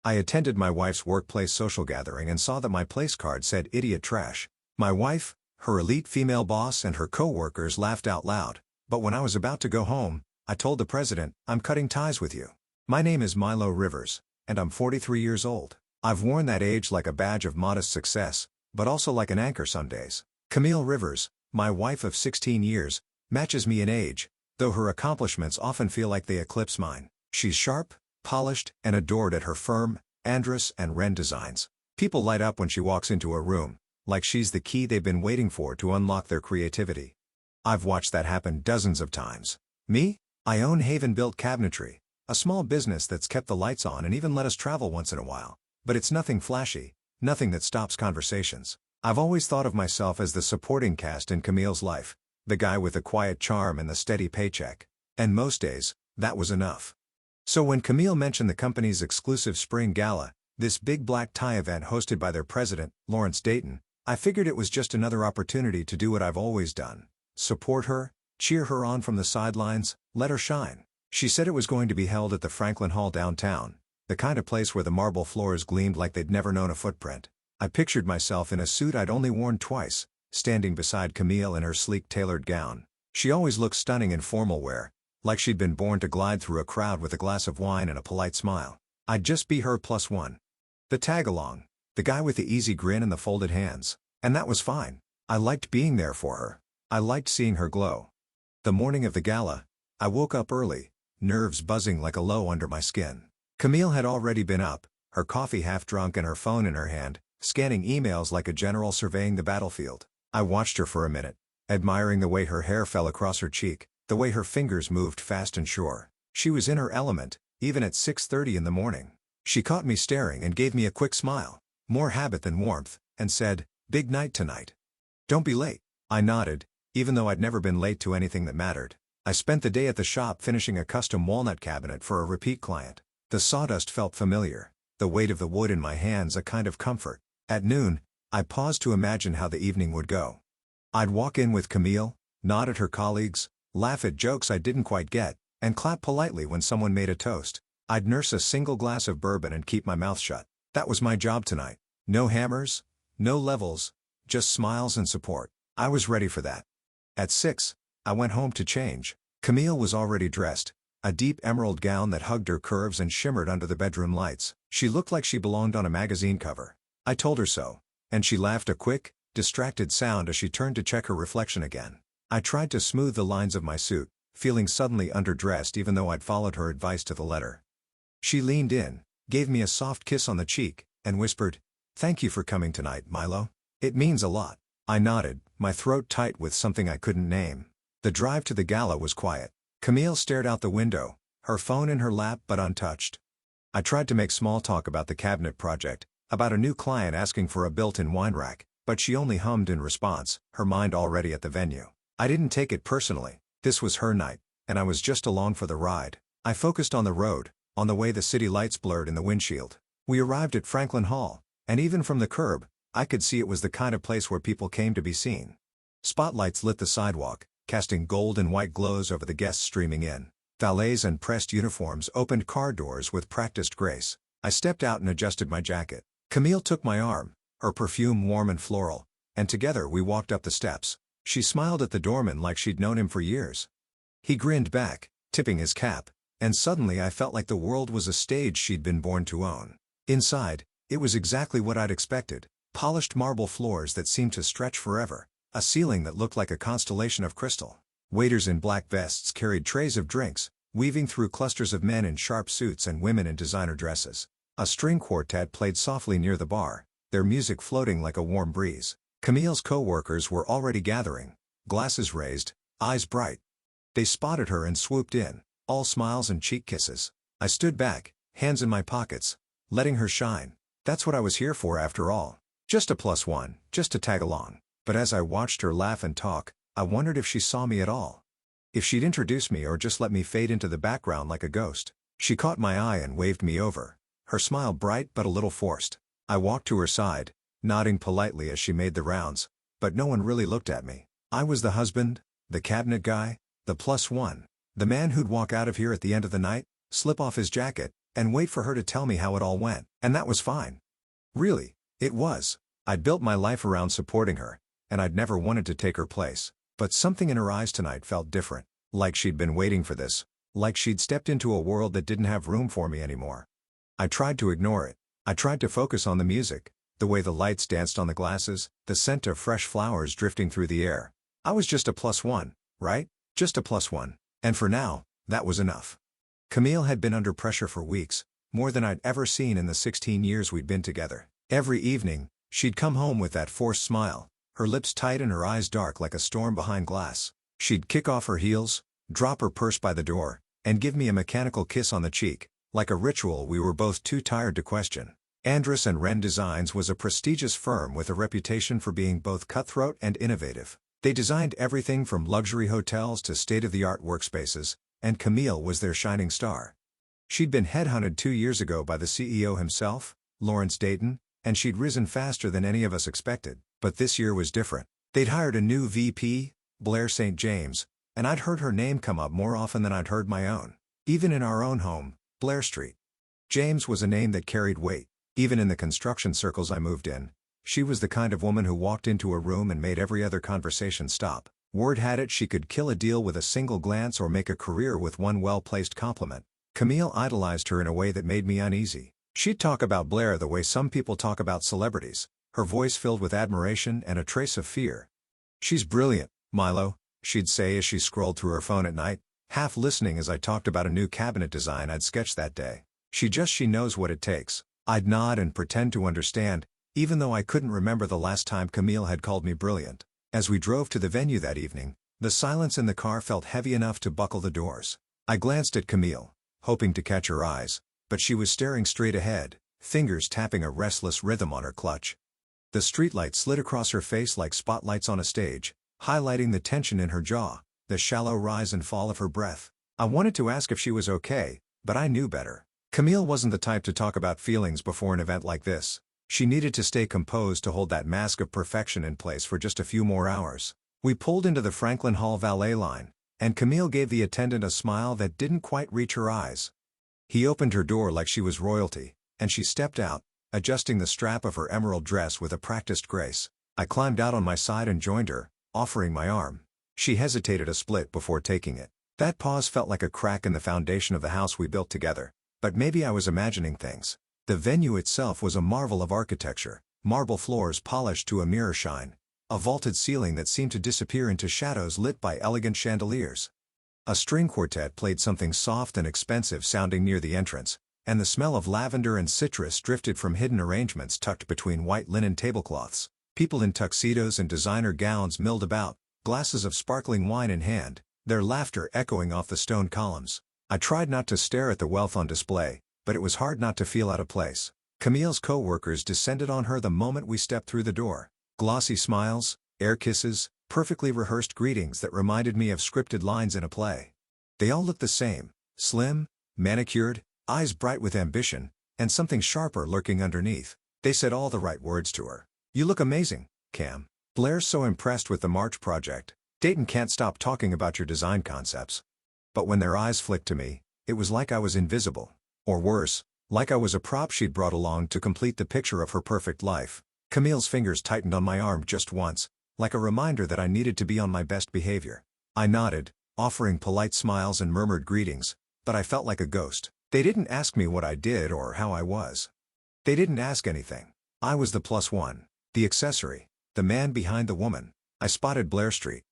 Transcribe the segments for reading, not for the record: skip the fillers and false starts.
I attended my wife's workplace social gathering and saw that my place card said idiot trash. My wife, her elite female boss and her co-workers laughed out loud, but when I was about to go home, I told the president, "I'm cutting ties with you. My name is Milo Rivers, and I'm 43 years old. I've worn that age like a badge of modest success, but also like an anchor some days." Camille Rivers, my wife of 16 years, matches me in age, though her accomplishments often feel like they eclipse mine. She's sharp, polished, and adored at her firm, Andrus and Wren Designs. People light up when she walks into a room, like she's the key they've been waiting for to unlock their creativity. I've watched that happen dozens of times. Me? I own Haven Built Cabinetry, a small business that's kept the lights on and even let us travel once in a while. But it's nothing flashy, nothing that stops conversations. I've always thought of myself as the supporting cast in Camille's life, the guy with the quiet charm and the steady paycheck. And most days, that was enough. So when Camille mentioned the company's exclusive spring gala, this big black tie event hosted by their president, Lawrence Dayton, I figured it was just another opportunity to do what I've always done. Support her, cheer her on from the sidelines, let her shine. She said it was going to be held at the Franklin Hall downtown, the kind of place where the marble floors gleamed like they'd never known a footprint. I pictured myself in a suit I'd only worn twice, standing beside Camille in her sleek tailored gown. She always looked stunning in formal wear, like she'd been born to glide through a crowd with a glass of wine and a polite smile. I'd just be her plus one. The tag-along, the guy with the easy grin and the folded hands. And that was fine. I liked being there for her. I liked seeing her glow. The morning of the gala, I woke up early, nerves buzzing like a low under my skin. Camille had already been up, her coffee half drunk and her phone in her hand, scanning emails like a general surveying the battlefield. I watched her for a minute, admiring the way her hair fell across her cheek, the way her fingers moved fast and sure. She was in her element, even at 6:30 in the morning. She caught me staring and gave me a quick smile, more habit than warmth, and said, "Big night tonight. Don't be late." I nodded, even though I'd never been late to anything that mattered. I spent the day at the shop finishing a custom walnut cabinet for a repeat client. The sawdust felt familiar, the weight of the wood in my hands a kind of comfort. At noon, I paused to imagine how the evening would go. I'd walk in with Camille, nod at her colleagues, laugh at jokes I didn't quite get, and clap politely when someone made a toast. I'd nurse a single glass of bourbon and keep my mouth shut. That was my job tonight. No hammers, no levels, just smiles and support. I was ready for that. At 6, I went home to change. Camille was already dressed, a deep emerald gown that hugged her curves and shimmered under the bedroom lights. She looked like she belonged on a magazine cover. I told her so, and she laughed a quick, distracted sound as she turned to check her reflection again. I tried to smooth the lines of my suit, feeling suddenly underdressed even though I'd followed her advice to the letter. She leaned in, gave me a soft kiss on the cheek, and whispered, "Thank you for coming tonight, Milo. It means a lot." I nodded, my throat tight with something I couldn't name. The drive to the gala was quiet. Camille stared out the window, her phone in her lap but untouched. I tried to make small talk about the cabinet project, about a new client asking for a built-in wine rack, but she only hummed in response, her mind already at the venue. I didn't take it personally. This was her night, and I was just along for the ride. I focused on the road, on the way the city lights blurred in the windshield. We arrived at Franklin Hall, and even from the curb, I could see it was the kind of place where people came to be seen. Spotlights lit the sidewalk, casting gold and white glows over the guests streaming in. Valets and pressed uniforms opened car doors with practiced grace. I stepped out and adjusted my jacket. Camille took my arm, her perfume warm and floral, and together we walked up the steps. She smiled at the doorman like she'd known him for years. He grinned back, tipping his cap, and suddenly I felt like the world was a stage she'd been born to own. Inside, it was exactly what I'd expected. Polished marble floors that seemed to stretch forever, a ceiling that looked like a constellation of crystal. Waiters in black vests carried trays of drinks, weaving through clusters of men in sharp suits and women in designer dresses. A string quartet played softly near the bar, their music floating like a warm breeze. Camille's co-workers were already gathering, glasses raised, eyes bright. They spotted her and swooped in, all smiles and cheek kisses. I stood back, hands in my pockets, letting her shine. That's what I was here for after all. Just a plus one, just to tag along. But as I watched her laugh and talk, I wondered if she saw me at all. If she'd introduce me or just let me fade into the background like a ghost. She caught my eye and waved me over, her smile bright but a little forced. I walked to her side, nodding politely as she made the rounds, but no one really looked at me. I was the husband, the cabinet guy, the plus one, the man who'd walk out of here at the end of the night, slip off his jacket, and wait for her to tell me how it all went, and that was fine. Really, it was. I'd built my life around supporting her, and I'd never wanted to take her place. But something in her eyes tonight felt different, like she'd been waiting for this, like she'd stepped into a world that didn't have room for me anymore. I tried to ignore it. I tried to focus on the music, the way the lights danced on the glasses, the scent of fresh flowers drifting through the air. I was just a +1, right? Just a +1. And for now, that was enough. Camille had been under pressure for weeks, more than I'd ever seen in the 16 years we'd been together. Every evening, she'd come home with that forced smile, her lips tight and her eyes dark like a storm behind glass. She'd kick off her heels, drop her purse by the door, and give me a mechanical kiss on the cheek, like a ritual we were both too tired to question. Andrus and Wren Designs was a prestigious firm with a reputation for being both cutthroat and innovative. They designed everything from luxury hotels to state-of-the-art workspaces, and Camille was their shining star. She'd been headhunted 2 years ago by the CEO himself, Lawrence Dayton, and she'd risen faster than any of us expected. But this year was different. They'd hired a new VP, Blair St. James, and I'd heard her name come up more often than I'd heard my own. Even in our own home, Blair Street. James was a name that carried weight. Even in the construction circles I moved in, she was the kind of woman who walked into a room and made every other conversation stop. Word had it she could kill a deal with a single glance or make a career with one well-placed compliment. Camille idolized her in a way that made me uneasy. She'd talk about Blair the way some people talk about celebrities, her voice filled with admiration and a trace of fear. "She's brilliant, Milo," she'd say as she scrolled through her phone at night, half listening as I talked about a new cabinet design I'd sketched that day. She knows what it takes." I'd nod and pretend to understand, even though I couldn't remember the last time Camille had called me brilliant. As we drove to the venue that evening, the silence in the car felt heavy enough to buckle the doors. I glanced at Camille, hoping to catch her eyes, but she was staring straight ahead, fingers tapping a restless rhythm on her clutch. The streetlight slid across her face like spotlights on a stage, highlighting the tension in her jaw, the shallow rise and fall of her breath. I wanted to ask if she was okay, but I knew better. Camille wasn't the type to talk about feelings before an event like this. She needed to stay composed to hold that mask of perfection in place for just a few more hours. We pulled into the Franklin Hall valet line, and Camille gave the attendant a smile that didn't quite reach her eyes. He opened her door like she was royalty, and she stepped out, adjusting the strap of her emerald dress with a practiced grace. I climbed out on my side and joined her, offering my arm. She hesitated a split before taking it. That pause felt like a crack in the foundation of the house we built together. But maybe I was imagining things. The venue itself was a marvel of architecture, marble floors polished to a mirror shine, a vaulted ceiling that seemed to disappear into shadows lit by elegant chandeliers. A string quartet played something soft and expensive sounding near the entrance, and the smell of lavender and citrus drifted from hidden arrangements tucked between white linen tablecloths. People in tuxedos and designer gowns milled about, glasses of sparkling wine in hand, their laughter echoing off the stone columns. I tried not to stare at the wealth on display, but it was hard not to feel out of place. Camille's co-workers descended on her the moment we stepped through the door. Glossy smiles, air kisses, perfectly rehearsed greetings that reminded me of scripted lines in a play. They all looked the same, slim, manicured, eyes bright with ambition, and something sharper lurking underneath. They said all the right words to her. "You look amazing, Cam. Blair's so impressed with the March project. Dayton can't stop talking about your design concepts." But when their eyes flicked to me, it was like I was invisible. Or worse, like I was a prop she'd brought along to complete the picture of her perfect life. Camille's fingers tightened on my arm just once, like a reminder that I needed to be on my best behavior. I nodded, offering polite smiles and murmured greetings, but I felt like a ghost. They didn't ask me what I did or how I was. They didn't ask anything. I was the +1, the accessory, the man behind the woman. I spotted Blair Street.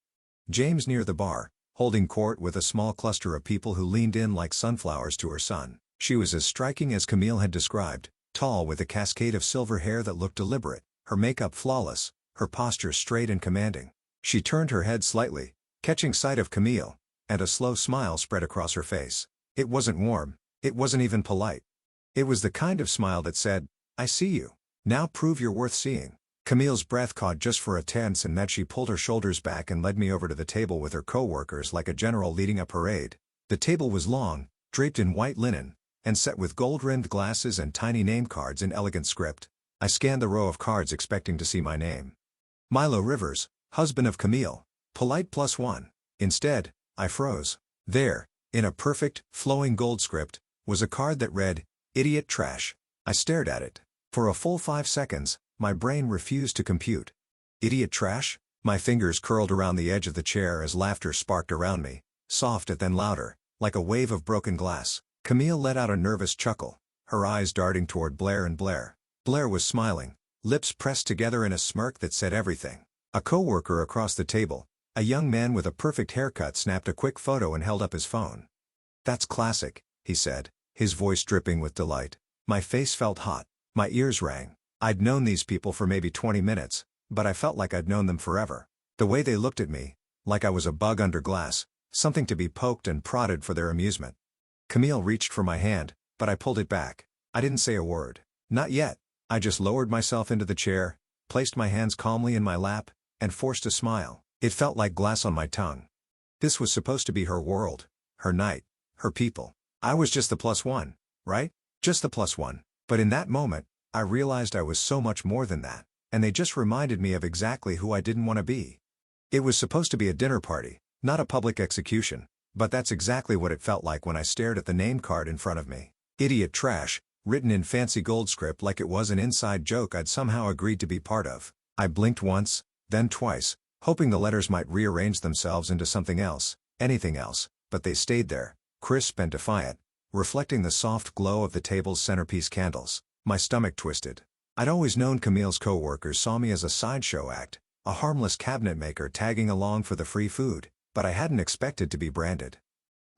James near the bar, holding court with a small cluster of people who leaned in like sunflowers to her son. She was as striking as Camille had described, tall with a cascade of silver hair that looked deliberate, her makeup flawless, her posture straight and commanding. She turned her head slightly, catching sight of Camille, and a slow smile spread across her face. It wasn't warm, it wasn't even polite. It was the kind of smile that said, "I see you. Now prove you're worth seeing." Camille's breath caught just for a tense and that she pulled her shoulders back and led me over to the table with her co-workers like a general leading a parade. The table was long, draped in white linen, and set with gold-rimmed glasses and tiny name cards in elegant script. I scanned the row of cards expecting to see my name. Milo Rivers, husband of Camille, polite +1. Instead, I froze. There, in a perfect, flowing gold script, was a card that read, Idiot trash. I stared at it. For a full 5 seconds, my brain refused to compute. Idiot trash? My fingers curled around the edge of the chair as laughter sparked around me, soft and then louder, like a wave of broken glass. Camille let out a nervous chuckle, her eyes darting toward Blair and Blair. Blair was smiling, lips pressed together in a smirk that said everything. A coworker across the table, a young man with a perfect haircut, snapped a quick photo and held up his phone. "That's classic," he said, his voice dripping with delight. My face felt hot, my ears rang. I'd known these people for maybe 20 minutes, but I felt like I'd known them forever. The way they looked at me, like I was a bug under glass, something to be poked and prodded for their amusement. Camille reached for my hand, but I pulled it back. I didn't say a word. Not yet. I just lowered myself into the chair, placed my hands calmly in my lap, and forced a smile. It felt like glass on my tongue. This was supposed to be her world, her night, her people. I was just the plus one, right? Just the plus one. But in that moment, I realized I was so much more than that, and they just reminded me of exactly who I didn't want to be. It was supposed to be a dinner party, not a public execution, but that's exactly what it felt like when I stared at the name card in front of me. Idiot trash, written in fancy gold script like it was an inside joke I'd somehow agreed to be part of. I blinked once, then twice, hoping the letters might rearrange themselves into something else, anything else, but they stayed there, crisp and defiant, reflecting the soft glow of the table's centerpiece candles. My stomach twisted. I'd always known Camille's co-workers saw me as a sideshow act, a harmless cabinet maker tagging along for the free food, but I hadn't expected to be branded.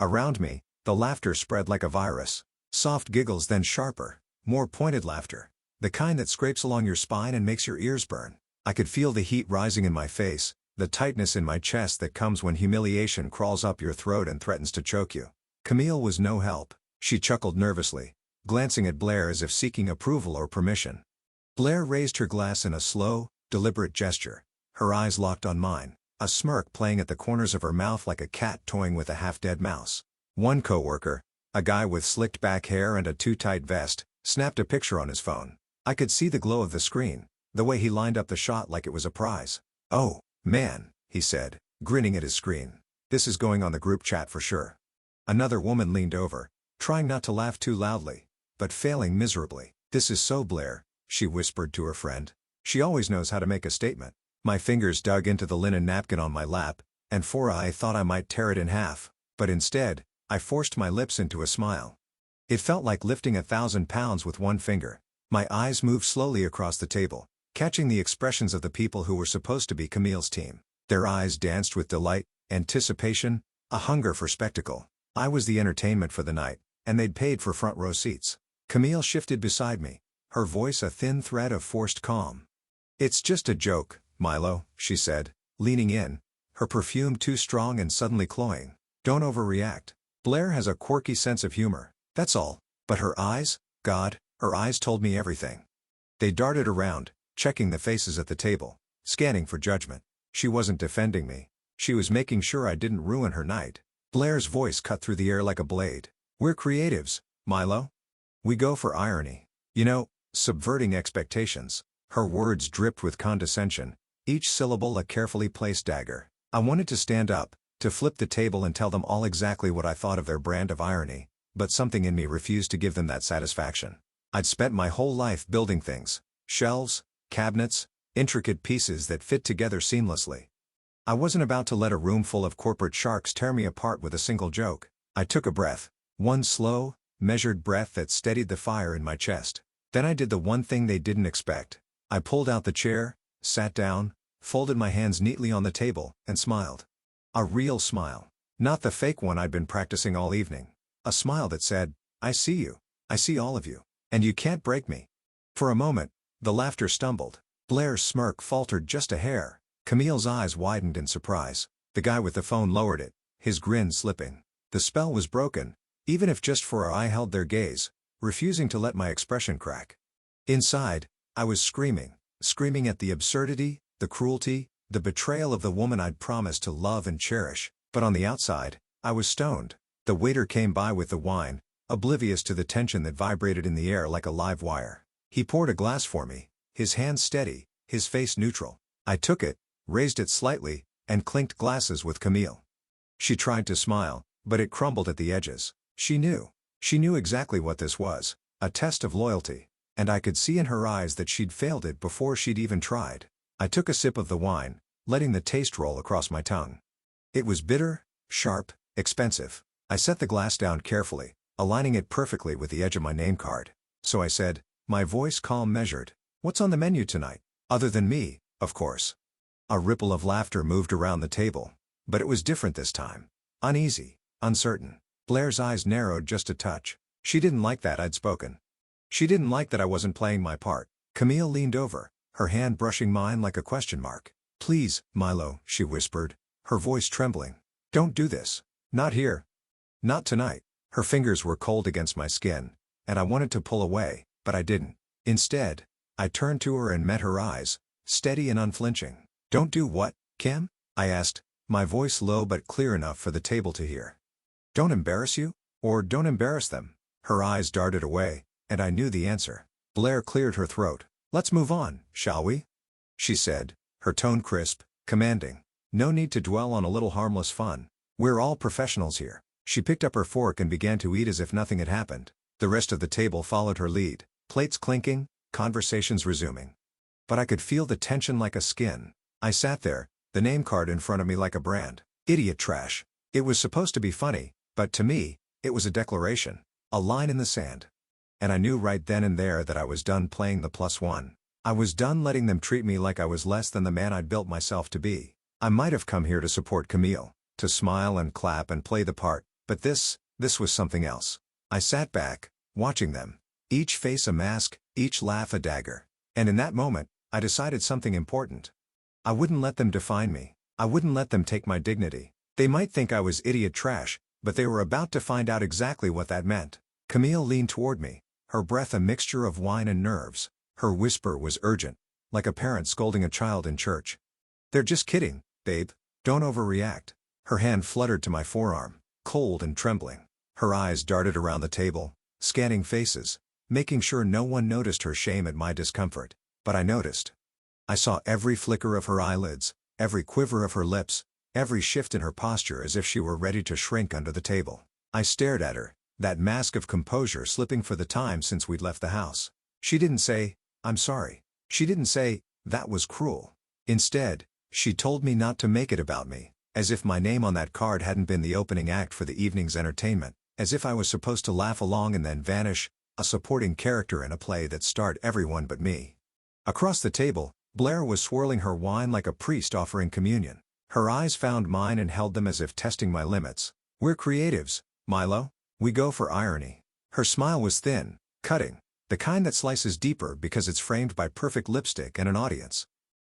Around me, the laughter spread like a virus. Soft giggles, then sharper, more pointed laughter, the kind that scrapes along your spine and makes your ears burn. I could feel the heat rising in my face, the tightness in my chest that comes when humiliation crawls up your throat and threatens to choke you. Camille was no help. She chuckled nervously, glancing at Blair as if seeking approval or permission. Blair raised her glass in a slow, deliberate gesture, her eyes locked on mine, a smirk playing at the corners of her mouth like a cat toying with a half-dead mouse. One coworker, a guy with slicked back hair and a too-tight vest, snapped a picture on his phone. I could see the glow of the screen, the way he lined up the shot like it was a prize. "Oh, man," he said, grinning at his screen. "This is going on the group chat for sure." Another woman leaned over, trying not to laugh too loudly, but failing miserably. "This is so Blair," she whispered to her friend. "She always knows how to make a statement." My fingers dug into the linen napkin on my lap, and for I thought I might tear it in half, but instead, I forced my lips into a smile. It felt like lifting 1,000 pounds with one finger. My eyes moved slowly across the table, catching the expressions of the people who were supposed to be Camille's team. Their eyes danced with delight, anticipation, a hunger for spectacle. I was the entertainment for the night, and they'd paid for front row seats. Camille shifted beside me, her voice a thin thread of forced calm. "It's just a joke, Milo," she said, leaning in, her perfume too strong and suddenly cloying. "Don't overreact. Blair has a quirky sense of humor, that's all." But her eyes, God, her eyes told me everything. They darted around, checking the faces at the table, scanning for judgment. She wasn't defending me. She was making sure I didn't ruin her night. Blair's voice cut through the air like a blade. "We're creatives, Milo. We go for irony. You know, subverting expectations." Her words dripped with condescension, each syllable a carefully placed dagger. I wanted to stand up, to flip the table and tell them all exactly what I thought of their brand of irony, but something in me refused to give them that satisfaction. I'd spent my whole life building things, shelves, cabinets, intricate pieces that fit together seamlessly. I wasn't about to let a room full of corporate sharks tear me apart with a single joke. I took a breath, one slow, measured breath that steadied the fire in my chest. Then I did the one thing they didn't expect. I pulled out the chair, sat down, folded my hands neatly on the table, and smiled. A real smile. Not the fake one I'd been practicing all evening. A smile that said, "I see you. I see all of you. And you can't break me." For a moment, the laughter stumbled. Blair's smirk faltered just a hair. Camille's eyes widened in surprise. The guy with the phone lowered it, his grin slipping. The spell was broken, even if just for a I held their gaze, refusing to let my expression crack. Inside, I was screaming at the absurdity, the cruelty, the betrayal of the woman I'd promised to love and cherish. But on the outside, I was stoned. The waiter came by with the wine, oblivious to the tension that vibrated in the air like a live wire. He poured a glass for me, his hand steady, his face neutral. I took it, raised it slightly, and clinked glasses with Camille. She tried to smile, but it crumbled at the edges. She knew exactly what this was. A test of loyalty. And I could see in her eyes that she'd failed it before she'd even tried. I took a sip of the wine, letting the taste roll across my tongue. It was bitter, sharp, expensive. I set the glass down carefully, aligning it perfectly with the edge of my name card. So I said, my voice calm measured, "What's on the menu tonight? Other than me, of course." A ripple of laughter moved around the table. But it was different this time. Uneasy, uncertain. Blair's eyes narrowed just a touch. She didn't like that I'd spoken. She didn't like that I wasn't playing my part. Camille leaned over, her hand brushing mine like a question mark. "Please, Milo," she whispered, her voice trembling. "Don't do this. Not here. Not tonight." Her fingers were cold against my skin, and I wanted to pull away, but I didn't. Instead, I turned to her and met her eyes, steady and unflinching. "Don't do what, Cam?" I asked, my voice low but clear enough for the table to hear. "Don't embarrass you? Or don't embarrass them?" Her eyes darted away, and I knew the answer. Blair cleared her throat. "Let's move on, shall we?" she said, her tone crisp, commanding. "No need to dwell on a little harmless fun. We're all professionals here." She picked up her fork and began to eat as if nothing had happened. The rest of the table followed her lead, plates clinking, conversations resuming. But I could feel the tension like a skin. I sat there, the name card in front of me like a brand. Idiot trash. It was supposed to be funny, but to me, it was a declaration, a line in the sand. And I knew right then and there that I was done playing the +1. I was done letting them treat me like I was less than the man I'd built myself to be. I might have come here to support Camille, to smile and clap and play the part, but this was something else. I sat back, watching them, each face a mask, each laugh a dagger. And in that moment, I decided something important. I wouldn't let them define me. I wouldn't let them take my dignity. They might think I was idiot trash, but they were about to find out exactly what that meant. Camille leaned toward me, her breath a mixture of wine and nerves. Her whisper was urgent, like a parent scolding a child in church. "They're just kidding, babe. Don't overreact." Her hand fluttered to my forearm, cold and trembling. Her eyes darted around the table, scanning faces, making sure no one noticed her shame at my discomfort. But I noticed. I saw every flicker of her eyelids, every quiver of her lips, every shift in her posture as if she were ready to shrink under the table. I stared at her, that mask of composure slipping for the time since we'd left the house. She didn't say, "I'm sorry." She didn't say, "That was cruel." Instead, she told me not to make it about me, as if my name on that card hadn't been the opening act for the evening's entertainment, as if I was supposed to laugh along and then vanish, a supporting character in a play that starred everyone but me. Across the table, Blair was swirling her wine like a priest offering communion. Her eyes found mine and held them as if testing my limits. "We're creatives, Milo. We go for irony." Her smile was thin, cutting, the kind that slices deeper because it's framed by perfect lipstick and an audience.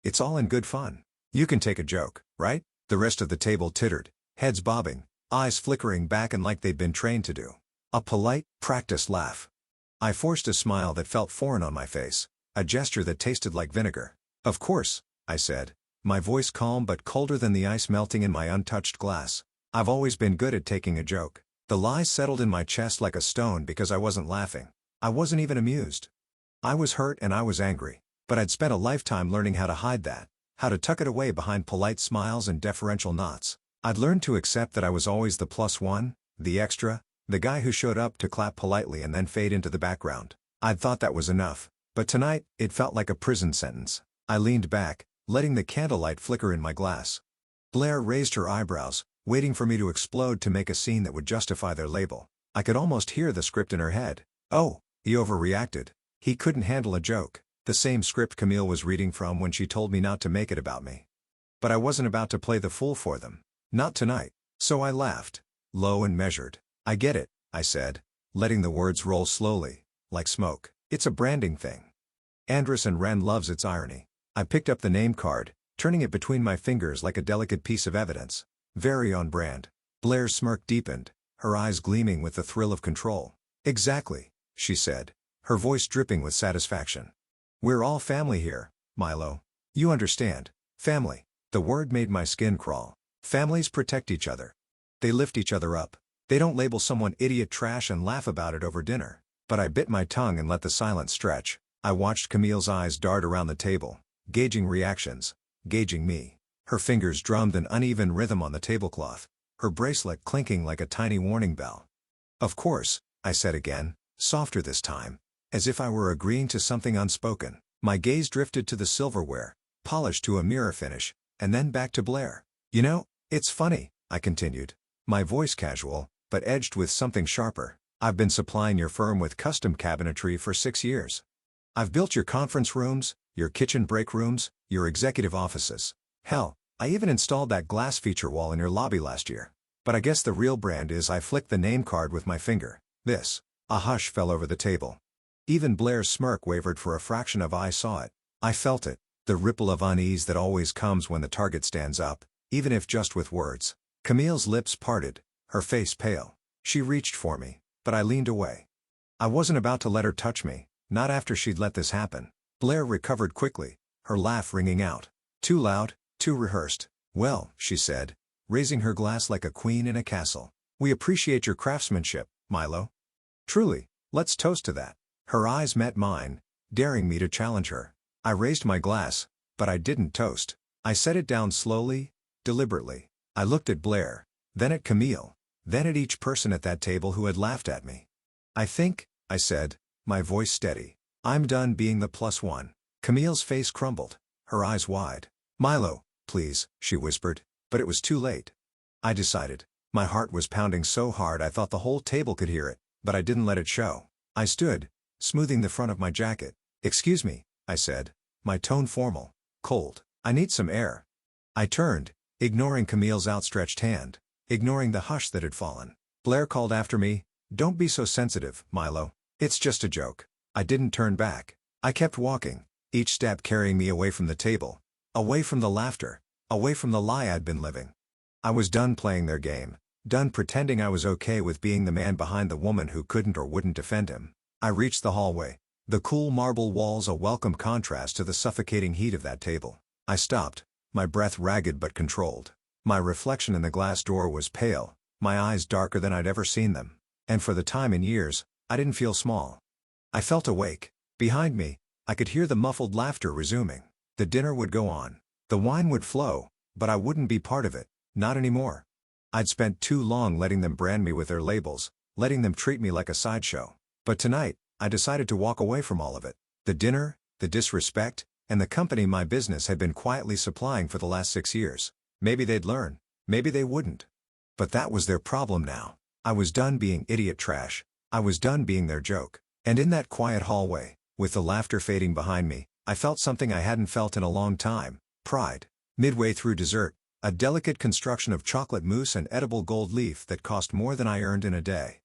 "It's all in good fun. You can take a joke, right?" The rest of the table tittered, heads bobbing, eyes flickering back and like they'd been trained to do. A polite, practiced laugh. I forced a smile that felt foreign on my face, a gesture that tasted like vinegar. "Of course," I said, my voice calm but colder than the ice melting in my untouched glass. "I've always been good at taking a joke." The lie settled in my chest like a stone because I wasn't laughing. I wasn't even amused. I was hurt and I was angry, but I'd spent a lifetime learning how to hide that, how to tuck it away behind polite smiles and deferential nods. I'd learned to accept that I was always the +1, the extra, the guy who showed up to clap politely and then fade into the background. I'd thought that was enough, but tonight, it felt like a prison sentence. I leaned back, letting the candlelight flicker in my glass. Blair raised her eyebrows, waiting for me to explode to make a scene that would justify their label. I could almost hear the script in her head. "Oh, he overreacted. He couldn't handle a joke." The same script Camille was reading from when she told me not to make it about me. But I wasn't about to play the fool for them. Not tonight. So I laughed, low and measured. "I get it," I said, letting the words roll slowly, like smoke. "It's a branding thing. Andres and Ren loves its irony." I picked up the name card, turning it between my fingers like a delicate piece of evidence. Very on brand. Blair's smirk deepened, her eyes gleaming with the thrill of control. "Exactly," she said, her voice dripping with satisfaction. "We're all family here, Milo. You understand. Family." The word made my skin crawl. Families protect each other. They lift each other up. They don't label someone idiot trash and laugh about it over dinner. But I bit my tongue and let the silence stretch. I watched Camille's eyes dart around the table, gauging reactions, gauging me. Her fingers drummed an uneven rhythm on the tablecloth, her bracelet clinking like a tiny warning bell. "Of course," I said again, softer this time, as if I were agreeing to something unspoken. My gaze drifted to the silverware, polished to a mirror finish, and then back to Blair. "You know, it's funny," I continued, my voice casual, but edged with something sharper. "I've been supplying your firm with custom cabinetry for 6 years. I've built your conference rooms, your kitchen break rooms, your executive offices. Hell, I even installed that glass feature wall in your lobby last year. But I guess the real brand is," I flicked the name card with my finger, "this." A hush fell over the table. Even Blair's smirk wavered for a fraction of I saw it. I felt it, the ripple of unease that always comes when the target stands up, even if just with words. Camille's lips parted, her face pale. She reached for me, but I leaned away. I wasn't about to let her touch me, not after she'd let this happen. Blair recovered quickly, her laugh ringing out. Too loud, too rehearsed. "Well," she said, raising her glass like a queen in a castle, "we appreciate your craftsmanship, Milo. Truly, let's toast to that." Her eyes met mine, daring me to challenge her. I raised my glass, but I didn't toast. I set it down slowly, deliberately. I looked at Blair, then at Camille, then at each person at that table who had laughed at me. "I think," I said, my voice steady, "I'm done being the plus one." Camille's face crumbled, her eyes wide. "Milo, please," she whispered, but it was too late. I decided. My heart was pounding so hard I thought the whole table could hear it, but I didn't let it show. I stood, smoothing the front of my jacket. "Excuse me," I said, my tone formal, cold. "I need some air." I turned, ignoring Camille's outstretched hand, ignoring the hush that had fallen. Blair called after me, "Don't be so sensitive, Milo. It's just a joke." I didn't turn back. I kept walking, each step carrying me away from the table, away from the laughter, away from the lie I'd been living. I was done playing their game, done pretending I was okay with being the man behind the woman who couldn't or wouldn't defend him. I reached the hallway, the cool marble walls a welcome contrast to the suffocating heat of that table. I stopped, my breath ragged but controlled. My reflection in the glass door was pale, my eyes darker than I'd ever seen them. And for the time in years, I didn't feel small. I felt awake. Behind me, I could hear the muffled laughter resuming. The dinner would go on. The wine would flow, but I wouldn't be part of it, not anymore. I'd spent too long letting them brand me with their labels, letting them treat me like a sideshow. But tonight, I decided to walk away from all of it. The dinner, the disrespect, and the company my business had been quietly supplying for the last 6 years. Maybe they'd learn, maybe they wouldn't. But that was their problem now. I was done being idiot trash. I was done being their joke. And in that quiet hallway, with the laughter fading behind me, I felt something I hadn't felt in a long time: pride. Midway through dessert, a delicate construction of chocolate mousse and edible gold leaf that cost more than I earned in a day.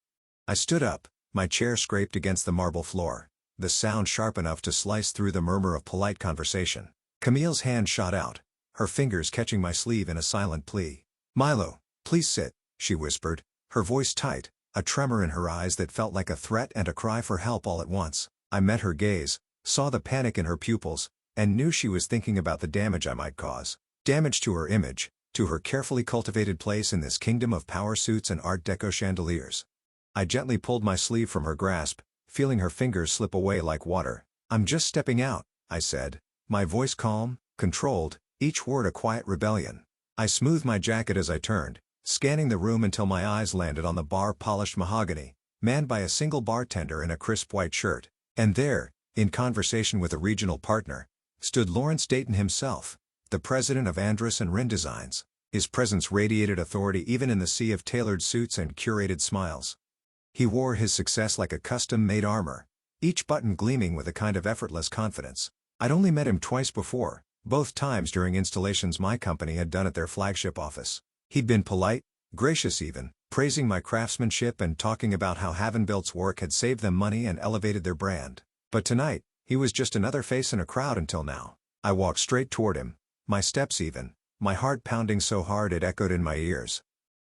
I stood up, my chair scraped against the marble floor, the sound sharp enough to slice through the murmur of polite conversation. Camille's hand shot out, her fingers catching my sleeve in a silent plea. "Milo, please sit," she whispered, her voice tight, a tremor in her eyes that felt like a threat and a cry for help all at once. I met her gaze, saw the panic in her pupils, and knew she was thinking about the damage I might cause. Damage to her image, to her carefully cultivated place in this kingdom of power suits and Art Deco chandeliers. I gently pulled my sleeve from her grasp, feeling her fingers slip away like water. "I'm just stepping out," I said, my voice calm, controlled, each word a quiet rebellion. I smoothed my jacket as I turned, scanning the room until my eyes landed on the bar-polished mahogany, manned by a single bartender in a crisp white shirt. And there, in conversation with a regional partner, stood Lawrence Dayton himself, the president of Andrus and Rin Designs. His presence radiated authority even in the sea of tailored suits and curated smiles. He wore his success like a custom-made armor, each button gleaming with a kind of effortless confidence. I'd only met him twice before, both times during installations my company had done at their flagship office. He'd been polite, gracious even, praising my craftsmanship and talking about how Havenbilt's work had saved them money and elevated their brand. But tonight, he was just another face in a crowd until now. I walked straight toward him, my steps even, my heart pounding so hard it echoed in my ears.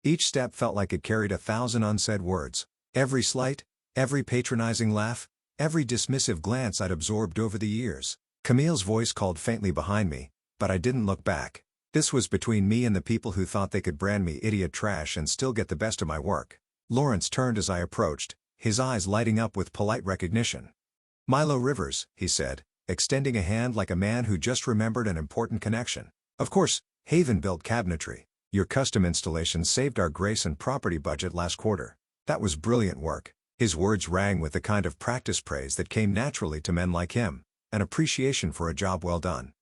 Each step felt like it carried 1,000 unsaid words. Every slight, every patronizing laugh, every dismissive glance I'd absorbed over the years. Camille's voice called faintly behind me, but I didn't look back. This was between me and the people who thought they could brand me idiot trash and still get the best of my work. Lawrence turned as I approached, his eyes lighting up with polite recognition. "Milo Rivers," he said, extending a hand like a man who just remembered an important connection. "Of course, Haven-built cabinetry. Your custom installations saved our Grace and property budget last quarter. That was brilliant work. His words rang with the kind of practice praise that came naturally to men like him, an appreciation for a job well done.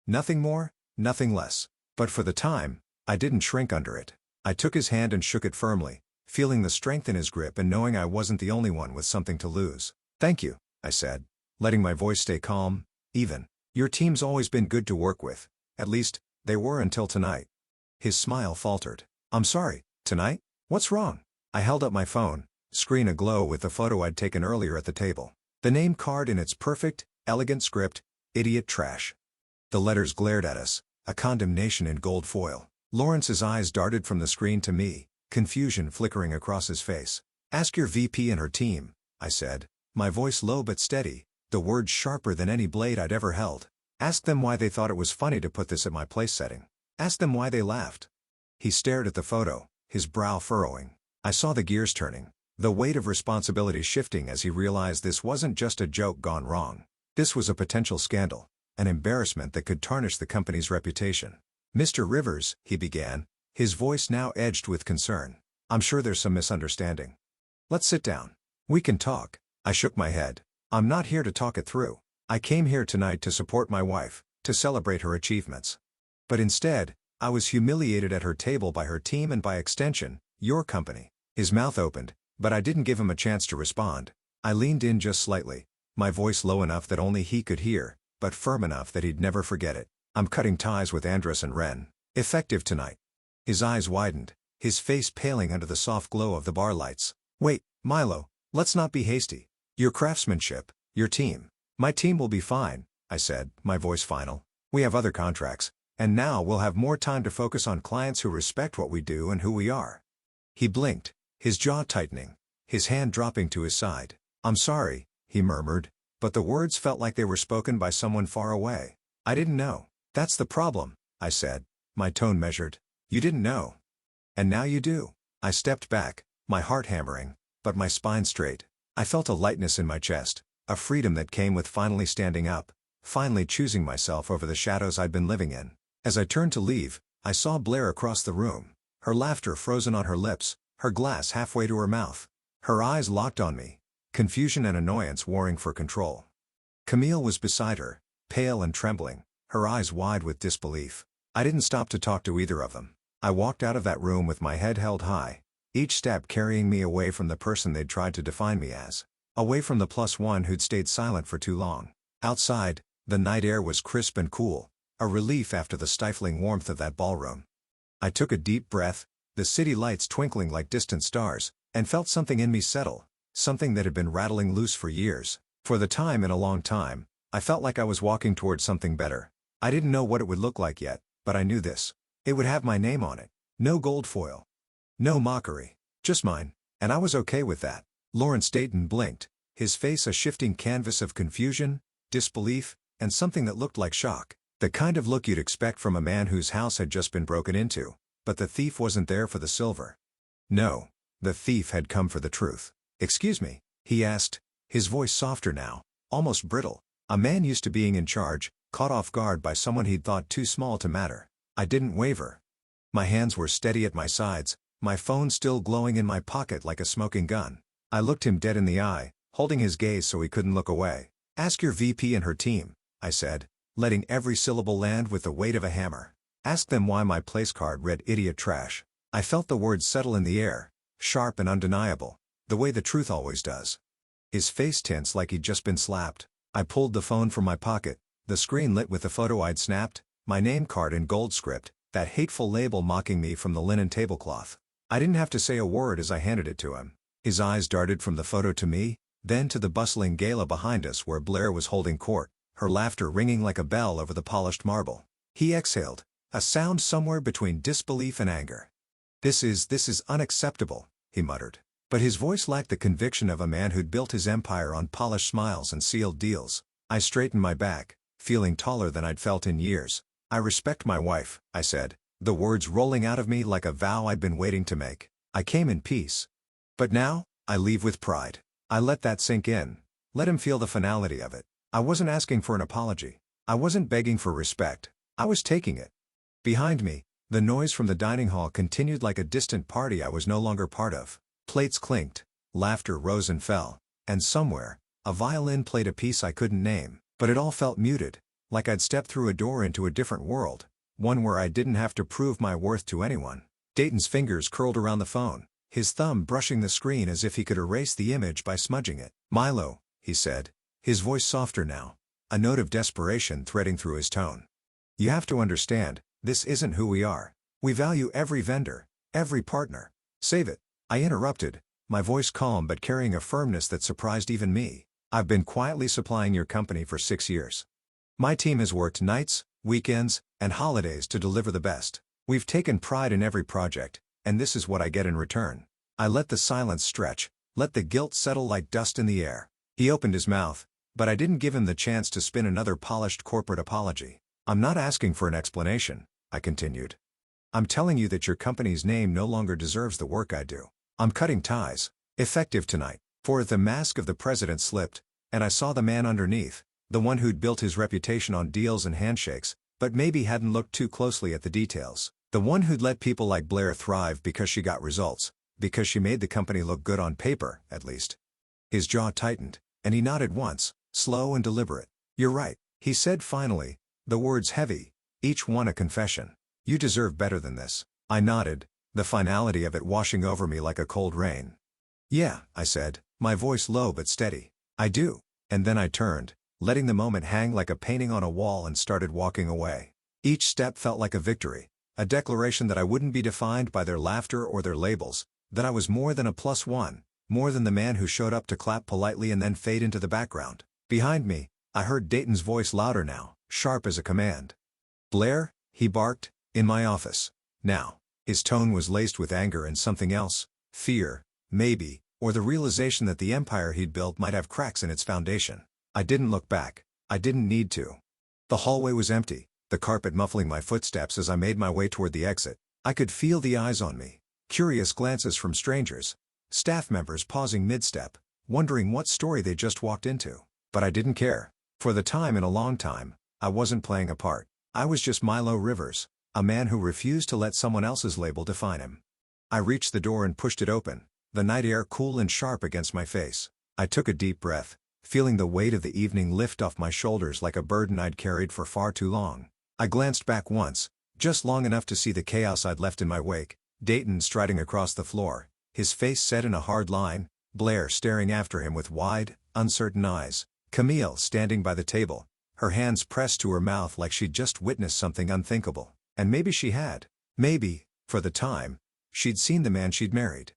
Nothing more, nothing less. But for the time, I didn't shrink under it. I took his hand and shook it firmly, feeling the strength in his grip and knowing I wasn't the only one with something to lose. "Thank you," I said, letting my voice stay calm, even. "Your team's always been good to work with. At least, they were until tonight." His smile faltered. "I'm sorry, tonight? What's wrong?" I held up my phone, screen aglow with the photo I'd taken earlier at the table. The name card in its perfect, elegant script, "Idiot Trash." The letters glared at us, a condemnation in gold foil. Lawrence's eyes darted from the screen to me, confusion flickering across his face. "Ask your VP and her team," I said, my voice low but steady, the words sharper than any blade I'd ever held. "Ask them why they thought it was funny to put this at my place setting. Ask them why they laughed." He stared at the photo, his brow furrowing. I saw the gears turning, the weight of responsibility shifting as he realized this wasn't just a joke gone wrong. This was a potential scandal, an embarrassment that could tarnish the company's reputation. "Mr. Rivers," he began, his voice now edged with concern. "I'm sure there's some misunderstanding. Let's sit down. We can talk." I shook my head. "I'm not here to talk it through. I came here tonight to support my wife, to celebrate her achievements. But instead, I was humiliated at her table by her team and by extension, your company." His mouth opened, but I didn't give him a chance to respond. I leaned in just slightly, my voice low enough that only he could hear, but firm enough that he'd never forget it. "I'm cutting ties with Andres and Ren. Effective tonight." His eyes widened, his face paling under the soft glow of the bar lights. "Wait, Milo, let's not be hasty. Your craftsmanship, your team." "My team will be fine," I said, my voice final. "We have other contracts, and now we'll have more time to focus on clients who respect what we do and who we are." He blinked, his jaw tightening, his hand dropping to his side. "I'm sorry," he murmured, but the words felt like they were spoken by someone far away. "I didn't know." "That's the problem," I said, my tone measured. "You didn't know. And now you do." I stepped back, my heart hammering, but my spine straight. I felt a lightness in my chest, a freedom that came with finally standing up, finally choosing myself over the shadows I'd been living in. As I turned to leave, I saw Blair across the room, her laughter frozen on her lips, her glass halfway to her mouth. Her eyes locked on me, confusion and annoyance warring for control. Camille was beside her, pale and trembling, her eyes wide with disbelief. I didn't stop to talk to either of them. I walked out of that room with my head held high, each step carrying me away from the person they'd tried to define me as. Away from the +1 who'd stayed silent for too long. Outside, the night air was crisp and cool, a relief after the stifling warmth of that ballroom. I took a deep breath, the city lights twinkling like distant stars, and felt something in me settle, something that had been rattling loose for years. For the time in a long time, I felt like I was walking towards something better. I didn't know what it would look like yet, but I knew this. It would have my name on it. No gold foil. No mockery. Just mine. And I was okay with that. Lawrence Dayton blinked, his face a shifting canvas of confusion, disbelief, and something that looked like shock. The kind of look you'd expect from a man whose house had just been broken into. But the thief wasn't there for the silver. No, the thief had come for the truth. "Excuse me," he asked, his voice softer now, almost brittle. A man used to being in charge, caught off guard by someone he'd thought too small to matter. I didn't waver. My hands were steady at my sides, my phone still glowing in my pocket like a smoking gun. I looked him dead in the eye, holding his gaze so he couldn't look away. "Ask your VP and her team," I said, letting every syllable land with the weight of a hammer. "Ask them why my place card read Idiot Trash." I felt the words settle in the air, sharp and undeniable, the way the truth always does. His face tense like he'd just been slapped. I pulled the phone from my pocket, the screen lit with the photo I'd snapped, my name card in gold script, that hateful label mocking me from the linen tablecloth. I didn't have to say a word as I handed it to him. His eyes darted from the photo to me, then to the bustling gala behind us where Blair was holding court, her laughter ringing like a bell over the polished marble. He exhaled, a sound somewhere between disbelief and anger. This is unacceptable," he muttered. But his voice lacked the conviction of a man who'd built his empire on polished smiles and sealed deals. I straightened my back, feeling taller than I'd felt in years. "I respect my wife," I said, the words rolling out of me like a vow I'd been waiting to make. "I came in peace. But now, I leave with pride." I let that sink in, let him feel the finality of it. I wasn't asking for an apology. I wasn't begging for respect. I was taking it. Behind me, the noise from the dining hall continued like a distant party I was no longer part of. Plates clinked, Laughter rose and fell. And somewhere, a violin played a piece I couldn't name, but it all felt muted, like I'd stepped through a door into a different world, one where I didn't have to prove my worth to anyone. Dayton's fingers curled around the phone, his thumb brushing the screen as if he could erase the image by smudging it. "Milo," he said, his voice softer now, a note of desperation threading through his tone. "You have to understand, this isn't who we are. We value every vendor, every partner. Save it." I interrupted, my voice calm but carrying a firmness that surprised even me. "I've been quietly supplying your company for 6 years. My team has worked nights, weekends, and holidays to deliver the best. We've taken pride in every project, and this is what I get in return." I let the silence stretch, let the guilt settle like dust in the air. He opened his mouth, but I didn't give him the chance to spin another polished corporate apology. "I'm not asking for an explanation," I continued. "I'm telling you that your company's name no longer deserves the work I do. I'm cutting ties, effective tonight." For the mask of the president slipped, and I saw the man underneath, the one who'd built his reputation on deals and handshakes, but maybe hadn't looked too closely at the details. The one who'd let people like Blair thrive because she got results, because she made the company look good on paper, at least. His jaw tightened, and he nodded once, slow and deliberate. "You're right," he said finally, the words heavy, each one a confession. "You deserve better than this." I nodded, the finality of it washing over me like a cold rain. "Yeah," I said, my voice low but steady. "I do." And then I turned, letting the moment hang like a painting on a wall and started walking away. Each step felt like a victory, a declaration that I wouldn't be defined by their laughter or their labels, that I was more than a +1, more than the man who showed up to clap politely and then fade into the background. Behind me, I heard Dayton's voice louder now, sharp as a command. "Blair," he barked, "in my office. Now." His tone was laced with anger and something else, fear, maybe, or the realization that the empire he'd built might have cracks in its foundation. I didn't look back. I didn't need to. The hallway was empty, the carpet muffling my footsteps as I made my way toward the exit. I could feel the eyes on me, curious glances from strangers, staff members pausing mid-step, wondering what story they just walked into. But I didn't care. For the time in a long time, I wasn't playing a part. I was just Milo Rivers, a man who refused to let someone else's label define him. I reached the door and pushed it open, the night air cool and sharp against my face. I took a deep breath, feeling the weight of the evening lift off my shoulders like a burden I'd carried for far too long. I glanced back once, just long enough to see the chaos I'd left in my wake, Dayton striding across the floor, his face set in a hard line, Blair staring after him with wide, uncertain eyes, Camille standing by the table, her hands pressed to her mouth like she'd just witnessed something unthinkable. And maybe she had. Maybe, for the time, she'd seen the man she'd married.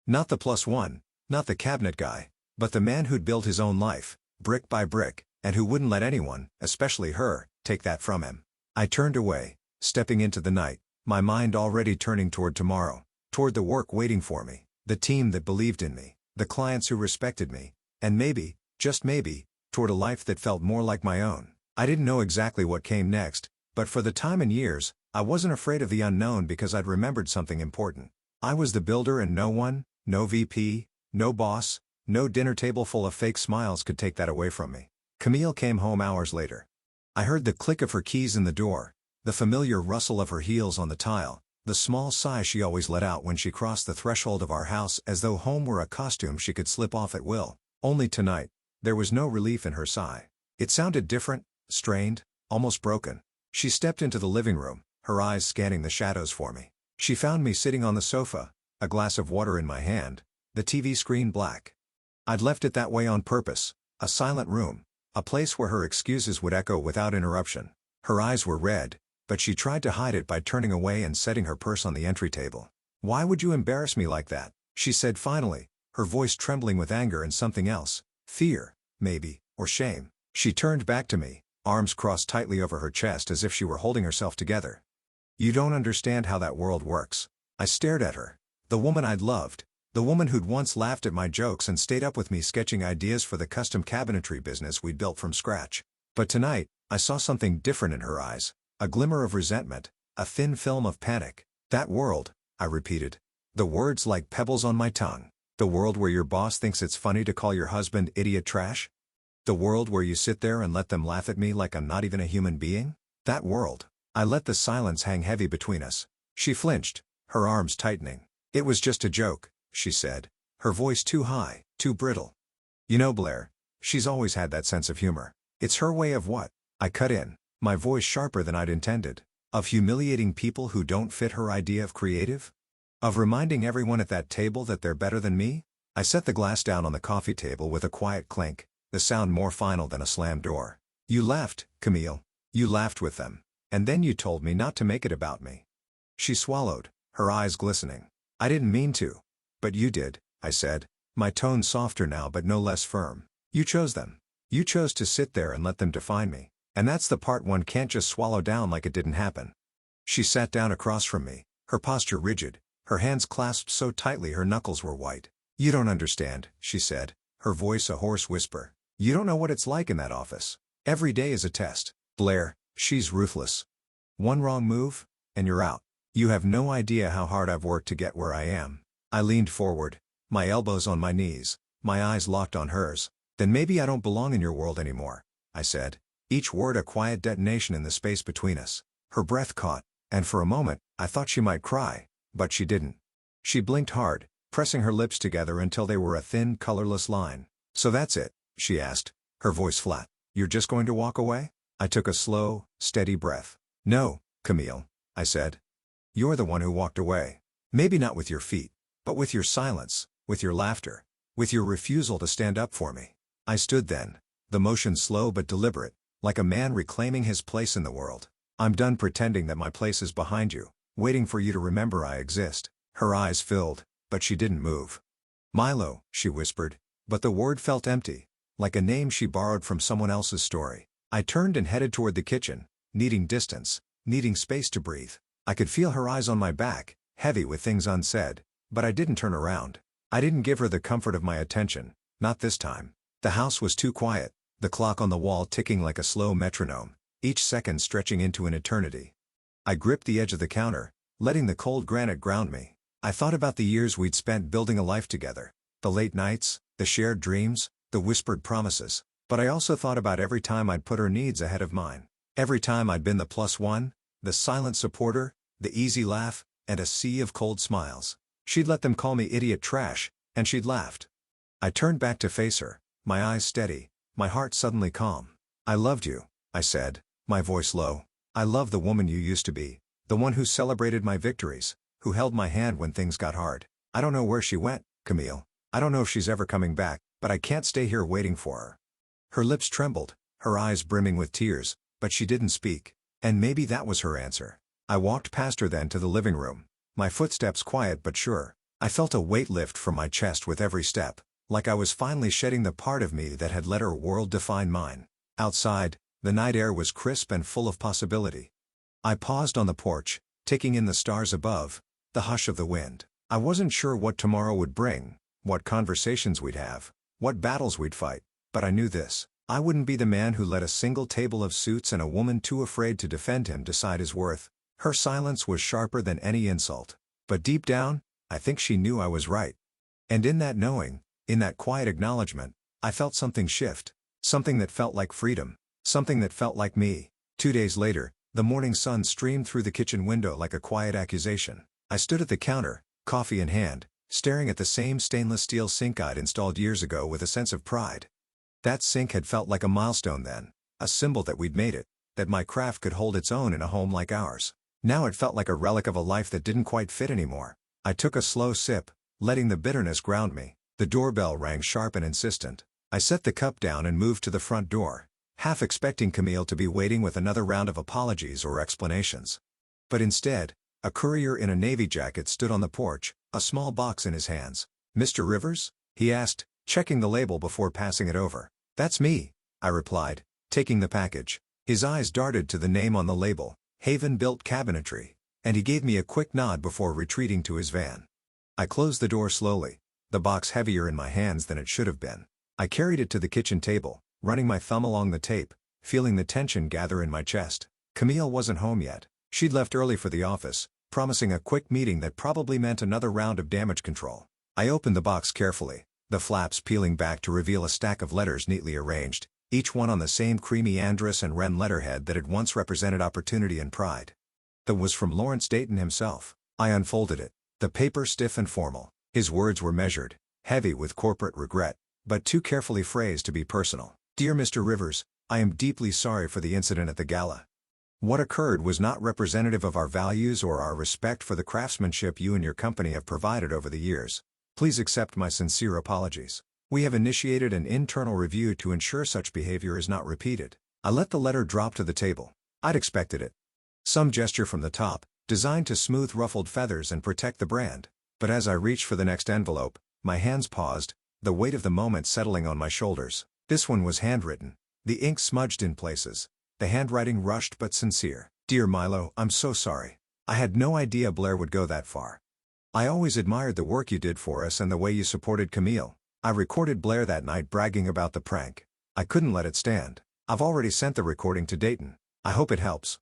Not the +1, not the cabinet guy, but the man who'd built his own life, brick by brick, and who wouldn't let anyone, especially her, take that from him. I turned away, stepping into the night, my mind already turning toward tomorrow, toward the work waiting for me, the team that believed in me, the clients who respected me, and maybe, just maybe, toward a life that felt more like my own. I didn't know exactly what came next, but for the time in years, I wasn't afraid of the unknown because I'd remembered something important. I was the builder and no one, no VP, no boss, no dinner table full of fake smiles could take that away from me. Camille came home hours later. I heard the click of her keys in the door, the familiar rustle of her heels on the tile, the small sigh she always let out when she crossed the threshold of our house as though home were a costume she could slip off at will. Only tonight, there was no relief in her sigh. It sounded different, strained, almost broken. She stepped into the living room, her eyes scanning the shadows for me. She found me sitting on the sofa, a glass of water in my hand, the TV screen black. I'd left it that way on purpose, a silent room, a place where her excuses would echo without interruption. Her eyes were red, but she tried to hide it by turning away and setting her purse on the entry table. "Why would you embarrass me like that?" she said finally, her voice trembling with anger and something else, fear, maybe, or shame. She turned back to me, arms crossed tightly over her chest as if she were holding herself together. "You don't understand how that world works." I stared at her. The woman I'd loved, the woman who'd once laughed at my jokes and stayed up with me sketching ideas for the custom cabinetry business we'd built from scratch. But tonight, I saw something different in her eyes, a glimmer of resentment, a thin film of panic. "That world," I repeated, the words like pebbles on my tongue. "The world where your boss thinks it's funny to call your husband idiot trash? The world where you sit there and let them laugh at me like I'm not even a human being? That world." I let the silence hang heavy between us. She flinched, her arms tightening. "It was just a joke," she said, her voice too high, too brittle. You know, Blair, she's always had that sense of humor. It's her way of what? I cut in, my voice sharper than I'd intended. Of humiliating people who don't fit her idea of creative? Of reminding everyone at that table that they're better than me? I set the glass down on the coffee table with a quiet clink, the sound more final than a slammed door. You laughed, Camille. You laughed with them. And then you told me not to make it about me. She swallowed, her eyes glistening. I didn't mean to. But you did, I said, my tone softer now but no less firm. You chose them. You chose to sit there and let them define me. And that's the part one can't just swallow down like it didn't happen. She sat down across from me, her posture rigid, her hands clasped so tightly her knuckles were white. You don't understand, she said, her voice a hoarse whisper. You don't know what it's like in that office. Every day is a test. Blair, she's ruthless. One wrong move, and you're out. You have no idea how hard I've worked to get where I am. I leaned forward, my elbows on my knees, my eyes locked on hers. Then maybe I don't belong in your world anymore, I said, each word a quiet detonation in the space between us. Her breath caught, and for a moment, I thought she might cry, but she didn't. She blinked hard, pressing her lips together until they were a thin, colorless line. So that's it, she asked, her voice flat. You're just going to walk away? I took a slow, steady breath. No, Camille, I said. You're the one who walked away. Maybe not with your feet, but with your silence, with your laughter, with your refusal to stand up for me. I stood then, the motion slow but deliberate, like a man reclaiming his place in the world. I'm done pretending that my place is behind you, waiting for you to remember I exist. Her eyes filled, but she didn't move. Milo, she whispered, but the word felt empty, like a name she borrowed from someone else's story. I turned and headed toward the kitchen, needing distance, needing space to breathe. I could feel her eyes on my back, heavy with things unsaid, but I didn't turn around. I didn't give her the comfort of my attention, not this time. The house was too quiet, the clock on the wall ticking like a slow metronome, each second stretching into an eternity. I gripped the edge of the counter, letting the cold granite ground me. I thought about the years we'd spent building a life together, the late nights, the shared dreams, the whispered promises, but I also thought about every time I'd put her needs ahead of mine. Every time I'd been the plus one, the silent supporter, the easy laugh, and a sea of cold smiles. She'd let them call me idiot trash, and she'd laughed. I turned back to face her, my eyes steady, my heart suddenly calm. I loved you, I said, my voice low. I loved the woman you used to be, the one who celebrated my victories, who held my hand when things got hard. I don't know where she went, Camille. I don't know if she's ever coming back, but I can't stay here waiting for her. Her lips trembled, her eyes brimming with tears, but she didn't speak. And maybe that was her answer. I walked past her then to the living room, my footsteps quiet but sure. I felt a weight lift from my chest with every step, like I was finally shedding the part of me that had let her world define mine. Outside, the night air was crisp and full of possibility. I paused on the porch, taking in the stars above, the hush of the wind. I wasn't sure what tomorrow would bring, what conversations we'd have, what battles we'd fight, but I knew this. I wouldn't be the man who let a single table of suits and a woman too afraid to defend him decide his worth. Her silence was sharper than any insult. But deep down, I think she knew I was right. And in that knowing, in that quiet acknowledgement, I felt something shift. Something that felt like freedom. Something that felt like me. 2 days later, the morning sun streamed through the kitchen window like a quiet accusation. I stood at the counter, coffee in hand, staring at the same stainless steel sink I'd installed years ago with a sense of pride. That sink had felt like a milestone then, a symbol that we'd made it, that my craft could hold its own in a home like ours. Now it felt like a relic of a life that didn't quite fit anymore. I took a slow sip, letting the bitterness ground me. The doorbell rang sharp and insistent. I set the cup down and moved to the front door, half expecting Camille to be waiting with another round of apologies or explanations. But instead, a courier in a navy jacket stood on the porch, a small box in his hands. "Mr. Rivers?" he asked, checking the label before passing it over. "That's me," I replied, taking the package. His eyes darted to the name on the label, Haven-Built Cabinetry, and he gave me a quick nod before retreating to his van. I closed the door slowly, the box heavier in my hands than it should have been. I carried it to the kitchen table, running my thumb along the tape, feeling the tension gather in my chest. Camille wasn't home yet. She'd left early for the office, promising a quick meeting that probably meant another round of damage control. I opened the box carefully, the flaps peeling back to reveal a stack of letters neatly arranged, each one on the same creamy Andrus and Wren letterhead that had once represented opportunity and pride. That was from Lawrence Dayton himself. I unfolded it, the paper stiff and formal. His words were measured, heavy with corporate regret, but too carefully phrased to be personal. Dear Mr. Rivers, I am deeply sorry for the incident at the gala. What occurred was not representative of our values or our respect for the craftsmanship you and your company have provided over the years. Please accept my sincere apologies. We have initiated an internal review to ensure such behavior is not repeated. I let the letter drop to the table. I'd expected it. Some gesture from the top, designed to smooth ruffled feathers and protect the brand. But as I reached for the next envelope, my hands paused, the weight of the moment settling on my shoulders. This one was handwritten, the ink smudged in places, the handwriting rushed but sincere. Dear Milo, I'm so sorry. I had no idea Blair would go that far. I always admired the work you did for us and the way you supported Camille. I recorded Blair that night bragging about the prank. I couldn't let it stand. I've already sent the recording to Dayton. I hope it helps.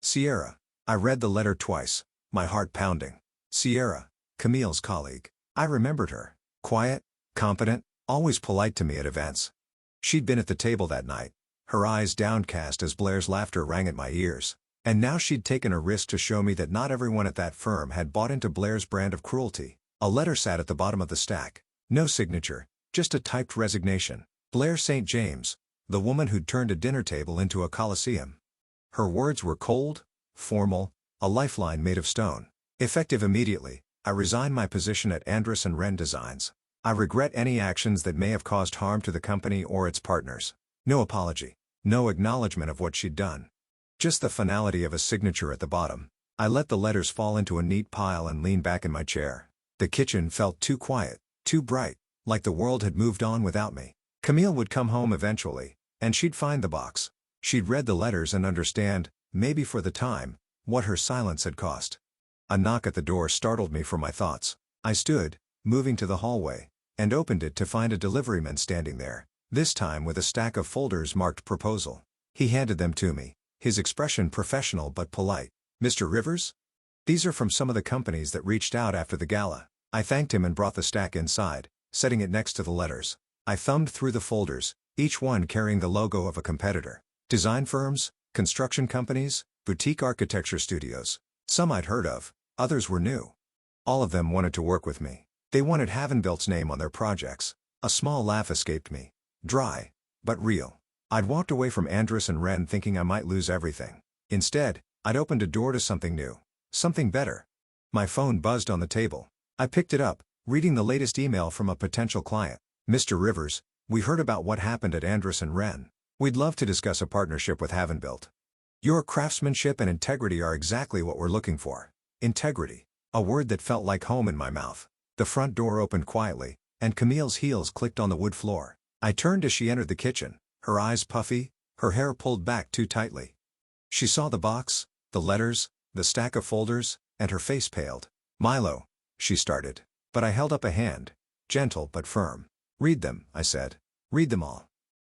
Sierra. I read the letter twice, my heart pounding. Sierra, Camille's colleague. I remembered her. Quiet, competent, always polite to me at events. She'd been at the table that night, her eyes downcast as Blair's laughter rang at my ears. And now she'd taken a risk to show me that not everyone at that firm had bought into Blair's brand of cruelty. A letter sat at the bottom of the stack. No signature, just a typed resignation. Blair St. James, the woman who'd turned a dinner table into a coliseum. Her words were cold, formal, a lifeline made of stone. Effective immediately, I resign my position at Andrus & Wren Designs. I regret any actions that may have caused harm to the company or its partners. No apology, no acknowledgement of what she'd done. Just the finality of a signature at the bottom. I let the letters fall into a neat pile and leaned back in my chair. The kitchen felt too quiet, too bright, like the world had moved on without me. Camille would come home eventually, and she'd find the box. She'd read the letters and understand, maybe for the time, what her silence had cost. A knock at the door startled me from my thoughts. I stood, moving to the hallway, and opened it to find a deliveryman standing there, this time with a stack of folders marked proposal. He handed them to me, his expression professional but polite. Mr. Rivers? These are from some of the companies that reached out after the gala. I thanked him and brought the stack inside, setting it next to the letters. I thumbed through the folders, each one carrying the logo of a competitor. Design firms, construction companies, boutique architecture studios. Some I'd heard of, others were new. All of them wanted to work with me. They wanted Havenbuilt's name on their projects. A small laugh escaped me. Dry, but real. I'd walked away from Andrus & Wren thinking I might lose everything. Instead, I'd opened a door to something new. Something better. My phone buzzed on the table. I picked it up, reading the latest email from a potential client. Mr. Rivers, we heard about what happened at Andrus & Wren. We'd love to discuss a partnership with Havenbuilt. Your craftsmanship and integrity are exactly what we're looking for. Integrity. A word that felt like home in my mouth. The front door opened quietly, and Camille's heels clicked on the wood floor. I turned as she entered the kitchen, her eyes puffy, her hair pulled back too tightly. She saw the box, the letters, the stack of folders, and her face paled. Milo, she started, but I held up a hand, gentle but firm. Read them, I said. Read them all.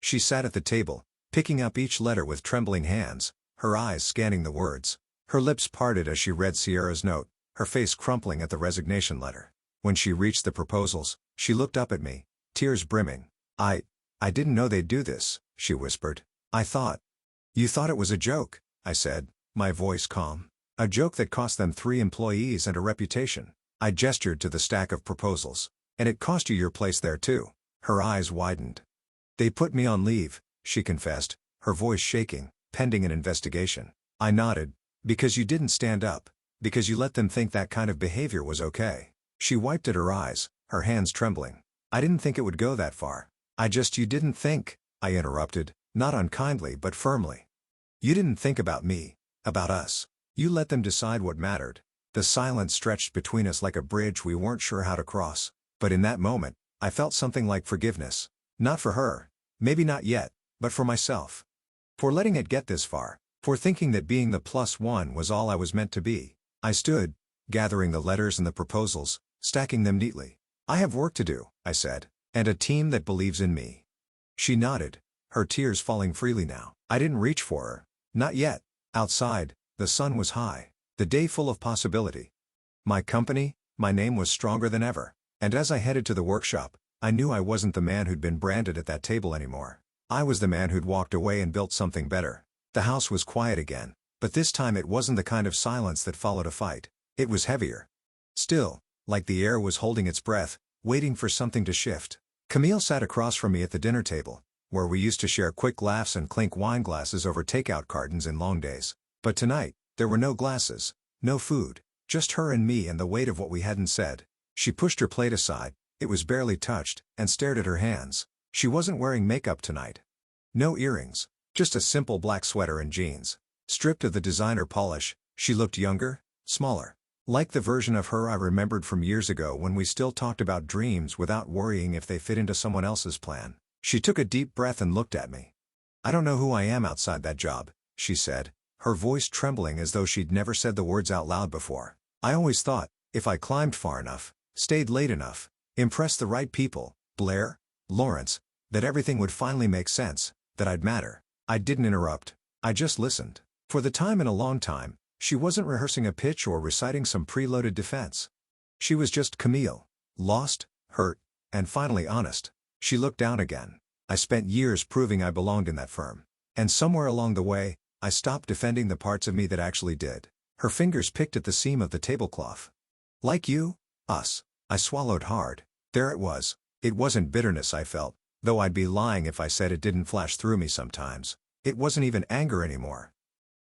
She sat at the table, picking up each letter with trembling hands, her eyes scanning the words. Her lips parted as she read Sierra's note, her face crumpling at the resignation letter. When she reached the proposals, she looked up at me, tears brimming. I didn't know they'd do this, she whispered. I thought. You thought it was a joke, I said, my voice calm. A joke that cost them 3 employees and a reputation. I gestured to the stack of proposals. And it cost you your place there too. Her eyes widened. They put me on leave, she confessed, her voice shaking, pending an investigation. I nodded. Because you didn't stand up. Because you let them think that kind of behavior was okay. She wiped at her eyes, her hands trembling. I didn't think it would go that far. You didn't think, I interrupted, not unkindly but firmly. You didn't think about me, about us. You let them decide what mattered. The silence stretched between us like a bridge we weren't sure how to cross. But in that moment, I felt something like forgiveness. Not for her, maybe not yet, but for myself. For letting it get this far, for thinking that being the +1 was all I was meant to be. I stood, gathering the letters and the proposals, stacking them neatly. I have work to do, I said, and a team that believes in me. She nodded, her tears falling freely now. I didn't reach for her. Not yet. Outside, the sun was high, the day full of possibility. My company, my name was stronger than ever. And as I headed to the workshop, I knew I wasn't the man who'd been branded at that table anymore. I was the man who'd walked away and built something better. The house was quiet again, but this time it wasn't the kind of silence that followed a fight. It was heavier. Still, like the air was holding its breath, waiting for something to shift. Camille sat across from me at the dinner table, where we used to share quick laughs and clink wine glasses over takeout cartons in long days. But tonight, there were no glasses, no food, just her and me and the weight of what we hadn't said. She pushed her plate aside, it was barely touched, and stared at her hands. She wasn't wearing makeup tonight. No earrings, just a simple black sweater and jeans. Stripped of the designer polish, she looked younger, smaller. Like the version of her I remembered from years ago when we still talked about dreams without worrying if they fit into someone else's plan. She took a deep breath and looked at me. "I don't know who I am outside that job," she said, her voice trembling as though she'd never said the words out loud before. "I always thought, if I climbed far enough, stayed late enough, impressed the right people, Blair, Lawrence, that everything would finally make sense, that I'd matter." I didn't interrupt. I just listened. For the time in a long time, she wasn't rehearsing a pitch or reciting some preloaded defense. She was just Camille, lost, hurt, and finally honest. She looked down again. I spent years proving I belonged in that firm. And somewhere along the way, I stopped defending the parts of me that actually did. Her fingers picked at the seam of the tablecloth. "Like you? Us." I swallowed hard. There it was. It wasn't bitterness I felt, though I'd be lying if I said it didn't flash through me sometimes. It wasn't even anger anymore.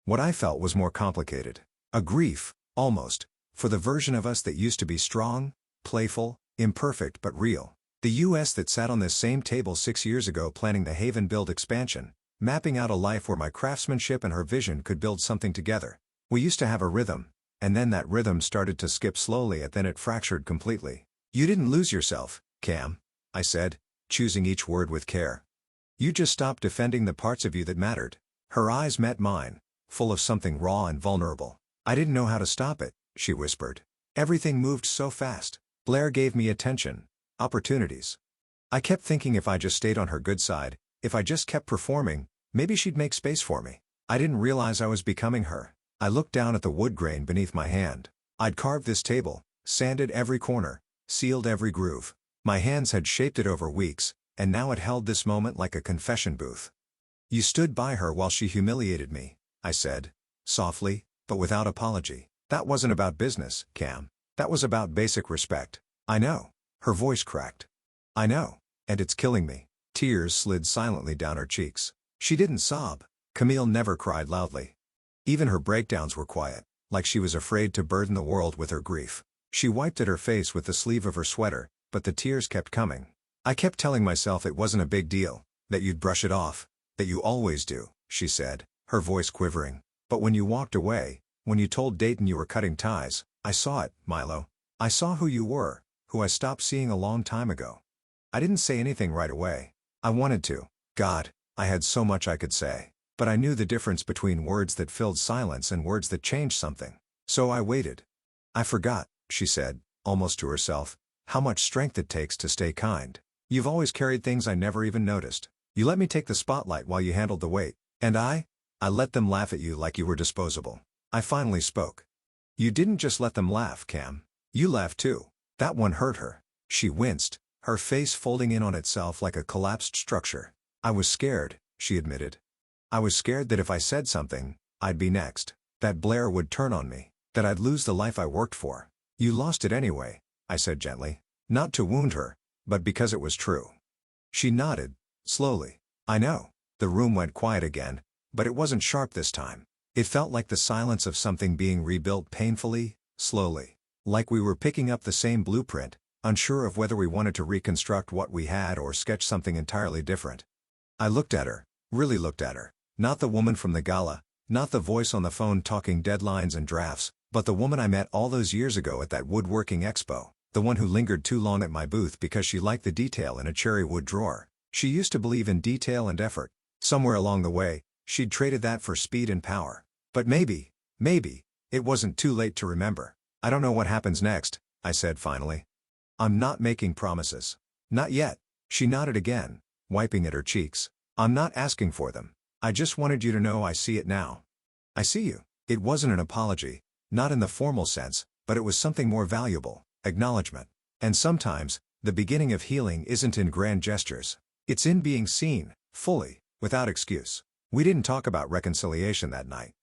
What I felt was more complicated. A grief, almost, for the version of us that used to be strong, playful, imperfect but real. The U.S. that sat on this same table 6 years ago planning the Haven Build expansion, mapping out a life where my craftsmanship and her vision could build something together. We used to have a rhythm, and then that rhythm started to skip slowly and then it fractured completely. "You didn't lose yourself, Cam," I said, choosing each word with care. "You just stopped defending the parts of you that mattered." Her eyes met mine, full of something raw and vulnerable. "I didn't know how to stop it," she whispered. "Everything moved so fast. Blair gave me attention, opportunities. I kept thinking if I just stayed on her good side, if I just kept performing, maybe she'd make space for me. I didn't realize I was becoming her." I looked down at the wood grain beneath my hand. I'd carved this table, sanded every corner, sealed every groove. My hands had shaped it over weeks, and now it held this moment like a confession booth. "You stood by her while she humiliated me," I said, softly, but without apology. "That wasn't about business, Cam. That was about basic respect." "I know." Her voice cracked. "I know, and it's killing me." Tears slid silently down her cheeks. She didn't sob. Camille never cried loudly. Even her breakdowns were quiet, like she was afraid to burden the world with her grief. She wiped at her face with the sleeve of her sweater, but the tears kept coming. "I kept telling myself it wasn't a big deal, that you'd brush it off, that you always do," she said, her voice quivering. "But when you walked away, when you told Dayton you were cutting ties, I saw it, Milo. I saw who you were, who I stopped seeing a long time ago." I didn't say anything right away. I wanted to. God, I had so much I could say. But I knew the difference between words that filled silence and words that changed something. So I waited. "I forgot," she said, almost to herself, "how much strength it takes to stay kind. You've always carried things I never even noticed. You let me take the spotlight while you handled the weight. And I let them laugh at you like you were disposable." I finally spoke. "You didn't just let them laugh, Cam. You laughed too." That one hurt her. She winced, her face folding in on itself like a collapsed structure. "I was scared," she admitted. "I was scared that if I said something, I'd be next. That Blair would turn on me. That I'd lose the life I worked for." "You lost it anyway," I said gently. Not to wound her, but because it was true. She nodded, slowly. "I know." The room went quiet again, but it wasn't sharp this time. It felt like the silence of something being rebuilt painfully, slowly. Like we were picking up the same blueprint, unsure of whether we wanted to reconstruct what we had or sketch something entirely different. I looked at her, really looked at her. Not the woman from the gala, not the voice on the phone talking deadlines and drafts, but the woman I met all those years ago at that woodworking expo. The one who lingered too long at my booth because she liked the detail in a cherry wood drawer. She used to believe in detail and effort. Somewhere along the way, she'd traded that for speed and power. But maybe, it wasn't too late to remember. "I don't know what happens next," I said finally. "I'm not making promises." "Not yet." She nodded again, wiping at her cheeks. "I'm not asking for them. I just wanted you to know I see it now. I see you." It wasn't an apology, not in the formal sense, but it was something more valuable, acknowledgement. And sometimes, the beginning of healing isn't in grand gestures. It's in being seen, fully, without excuse. We didn't talk about reconciliation that night.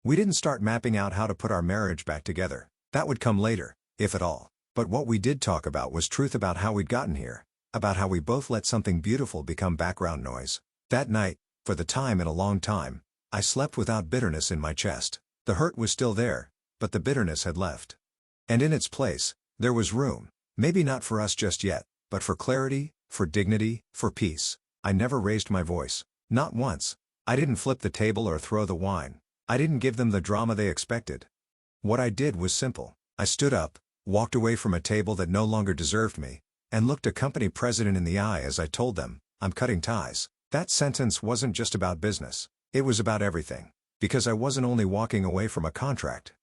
We didn't start mapping out how to put our marriage back together. That would come later, if at all. But what we did talk about was truth about how we'd gotten here, about how we both let something beautiful become background noise. That night, for the time in a long time, I slept without bitterness in my chest. The hurt was still there, but the bitterness had left. And in its place, there was room, maybe not for us just yet, but for clarity, for dignity, for peace. I never raised my voice. Not once. I didn't flip the table or throw the wine. I didn't give them the drama they expected. What I did was simple. I stood up, walked away from a table that no longer deserved me, and looked a company president in the eye as I told them, I'm cutting ties. That sentence wasn't just about business. It was about everything. Because I wasn't only walking away from a contract.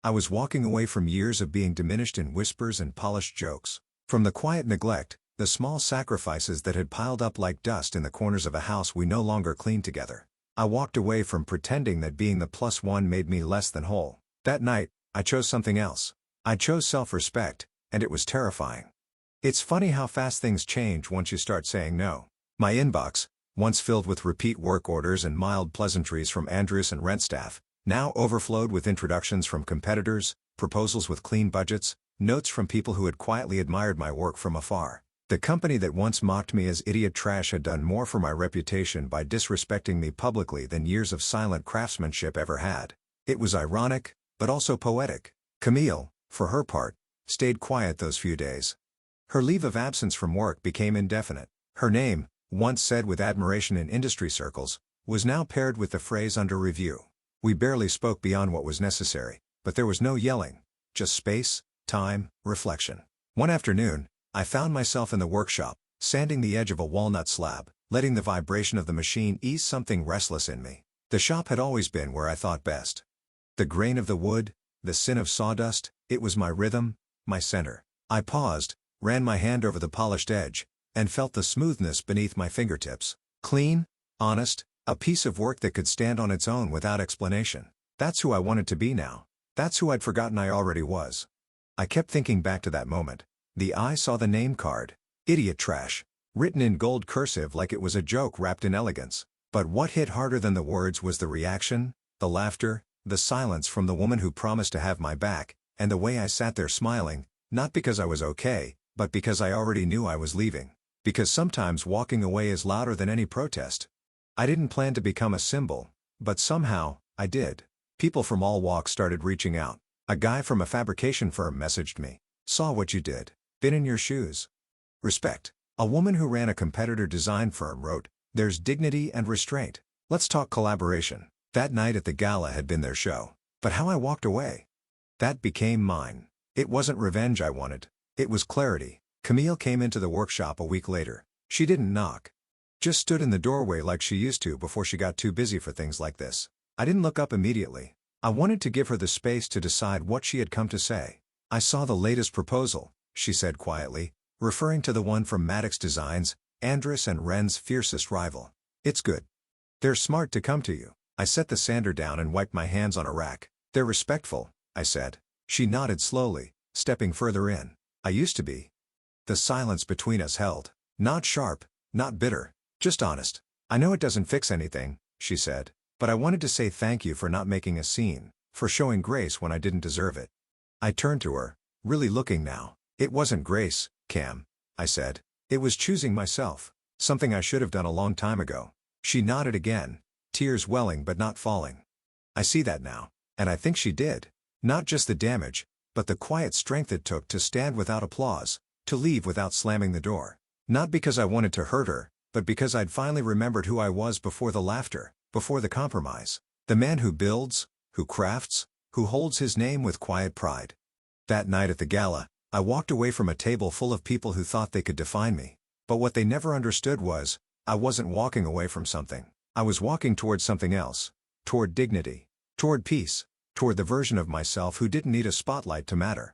I was walking away from years of being diminished in whispers and polished jokes. From the quiet neglect, the small sacrifices that had piled up like dust in the corners of a house we no longer cleaned together. I walked away from pretending that being the plus one made me less than whole. That night, I chose something else. I chose self-respect, and it was terrifying. It's funny how fast things change once you start saying no. My inbox, once filled with repeat work orders and mild pleasantries from Andreas and rent staff, now overflowed with introductions from competitors, proposals with clean budgets, notes from people who had quietly admired my work from afar. The company that once mocked me as idiot trash had done more for my reputation by disrespecting me publicly than years of silent craftsmanship ever had. It was ironic, but also poetic. Camille, for her part, stayed quiet those few days. Her leave of absence from work became indefinite. Her name, once said with admiration in industry circles, was now paired with the phrase under review. We barely spoke beyond what was necessary, but there was no yelling, just space, time, reflection. One afternoon, I found myself in the workshop, sanding the edge of a walnut slab, letting the vibration of the machine ease something restless in me. The shop had always been where I thought best. The grain of the wood, the sin of sawdust, it was my rhythm, my center. I paused, ran my hand over the polished edge, and felt the smoothness beneath my fingertips. Clean, honest, a piece of work that could stand on its own without explanation. That's who I wanted to be now. That's who I'd forgotten I already was. I kept thinking back to that moment. The eye saw the name card, idiot trash, written in gold cursive like it was a joke wrapped in elegance. But what hit harder than the words was the reaction, the laughter, the silence from the woman who promised to have my back, and the way I sat there smiling, not because I was okay, but because I already knew I was leaving. Because sometimes walking away is louder than any protest. I didn't plan to become a symbol, but somehow, I did. People from all walks started reaching out. A guy from a fabrication firm messaged me. Saw what you did. Been in your shoes. Respect. A woman who ran a competitor design firm wrote, there's dignity and restraint. Let's talk collaboration. That night at the gala had been their show. But how I walked away. That became mine. It wasn't revenge I wanted. It was clarity. Camille came into the workshop a week later. She didn't knock. Just stood in the doorway like she used to before she got too busy for things like this. I didn't look up immediately. I wanted to give her the space to decide what she had come to say. I saw the latest proposal, she said quietly, referring to the one from Maddox Designs, Andres and Ren's fiercest rival. It's good. They're smart to come to you. I set the sander down and wiped my hands on a rack. They're respectful, I said. She nodded slowly, stepping further in. I used to be. The silence between us held. Not sharp, not bitter, just honest. I know it doesn't fix anything, she said, but I wanted to say thank you for not making a scene, for showing grace when I didn't deserve it. I turned to her, really looking now. It wasn't grace, Cam, I said. It was choosing myself, something I should have done a long time ago. She nodded again, tears welling but not falling. I see that now, and I think she did. Not just the damage, but the quiet strength it took to stand without applause, to leave without slamming the door. Not because I wanted to hurt her, but because I'd finally remembered who I was before the laughter, before the compromise. The man who builds, who crafts, who holds his name with quiet pride. That night at the gala, I walked away from a table full of people who thought they could define me. But what they never understood was, I wasn't walking away from something. I was walking toward something else. Toward dignity. Toward peace. Toward the version of myself who didn't need a spotlight to matter.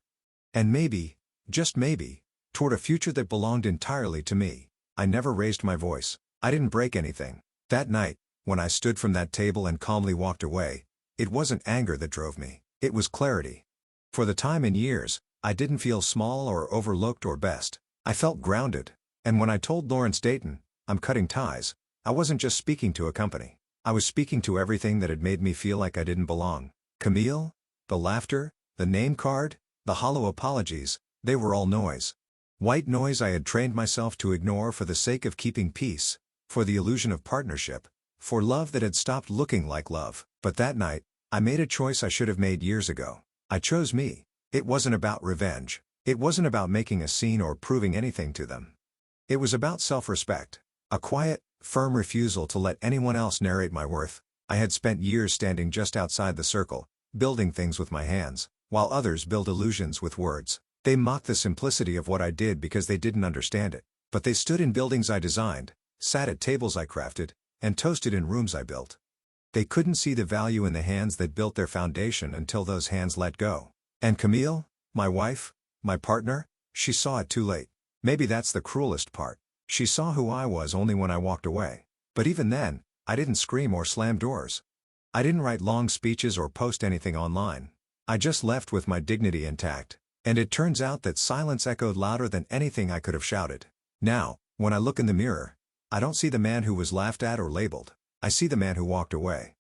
And maybe, just maybe, toward a future that belonged entirely to me. I never raised my voice. I didn't break anything. That night, when I stood from that table and calmly walked away, it wasn't anger that drove me. It was clarity. For the time in years, I didn't feel small or overlooked or best. I felt grounded. And when I told Lawrence Dayton, I'm cutting ties, I wasn't just speaking to a company. I was speaking to everything that had made me feel like I didn't belong. Camille, the laughter, the name card, the hollow apologies, They were all noise. White noise I had trained myself to ignore for the sake of keeping peace, for the illusion of partnership, for love that had stopped looking like love. But that night, I made a choice I should have made years ago. I chose me. It wasn't about revenge. It wasn't about making a scene or proving anything to them. It was about self-respect. A quiet, firm refusal to let anyone else narrate my worth. I had spent years standing just outside the circle, building things with my hands, while others build illusions with words. They mocked the simplicity of what I did because they didn't understand it. But they stood in buildings I designed, sat at tables I crafted, and toasted in rooms I built. They couldn't see the value in the hands that built their foundation until those hands let go. And Camille, my wife, my partner, she saw it too late. Maybe that's the cruelest part. She saw who I was only when I walked away. But even then, I didn't scream or slam doors. I didn't write long speeches or post anything online. I just left with my dignity intact. And it turns out that silence echoed louder than anything I could have shouted. Now, when I look in the mirror, I don't see the man who was laughed at or labeled. I see the man who walked away.